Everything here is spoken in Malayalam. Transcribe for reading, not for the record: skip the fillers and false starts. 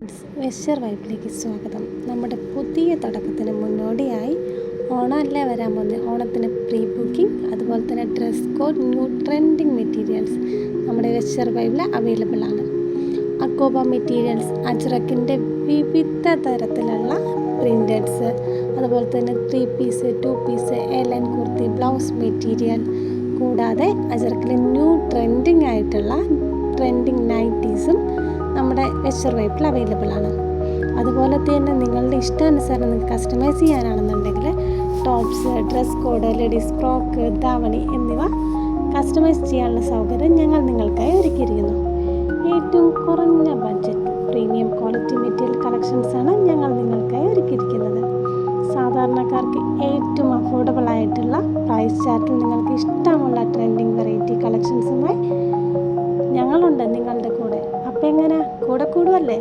ഫ്രണ്ട്സ്, വെസ്റ്റർ വൈബിലേക്ക് സ്വാഗതം. നമ്മുടെ പുതിയ തുടക്കത്തിന് മുന്നോടിയായി ഓണമല്ലേ വരാൻ പോകുന്നത്. ഓണത്തിന് പ്രീ ബുക്കിംഗ്, അതുപോലെ തന്നെ dress code, new trending materials നമ്മുടെ വെസ്റ്റർ വൈബിൽ അവൈലബിൾ ആണ്. അക്കോബ മെറ്റീരിയൽസ്, അജ്രക്കിൻ്റെ വിവിധ തരത്തിലുള്ള പ്രിൻറ്റഡ്സ്, അതുപോലെ തന്നെ 3 പീസ് 2 പീസ് എലൻ കുർത്തി, ബ്ലൗസ് മെറ്റീരിയൽ, കൂടാതെ അജ്രക്കിലെ ന്യൂ ട്രെൻഡിങ് ആയിട്ടുള്ള ട്രെൻഡിങ് നൈറ്റീസും നമ്മുടെ വെസ്റ്റർ വൈബിൽ അവൈലബിൾ ആണ്. അതുപോലെ തന്നെ നിങ്ങളുടെ ഇഷ്ടാനുസരണം നിങ്ങൾക്ക് കസ്റ്റമൈസ് ചെയ്യാനാണെന്നുണ്ടെങ്കിൽ tops, dress code, ladies frock, ധാവണി എന്നിവ കസ്റ്റമൈസ് ചെയ്യാനുള്ള സൗകര്യം ഞങ്ങൾ നിങ്ങൾക്കായി ഒരുക്കിയിരിക്കുന്നു. ഏറ്റവും കുറഞ്ഞ ബഡ്ജറ്റ് പ്രീമിയം ക്വാളിറ്റി മെറ്റീരിയൽ കളക്ഷൻസാണ് ഞങ്ങൾ നിങ്ങൾക്കായി ഒരുക്കിയിരിക്കുന്നത്. സാധാരണക്കാർക്ക് ഏറ്റവും അഫോർഡബിൾ ആയിട്ടുള്ള പ്രൈസ് ചാർട്ടിൽ നിങ്ങൾക്ക് ഇഷ്ടമുള്ള ട്രെൻഡിങ് വെറൈറ്റി കളക്ഷൻസുമായി ഞങ്ങളുണ്ട് നിങ്ങളുടെ കൂടെ. അപ്പം എങ്ങനെ കൂടെ കൂടുമല്ലേ?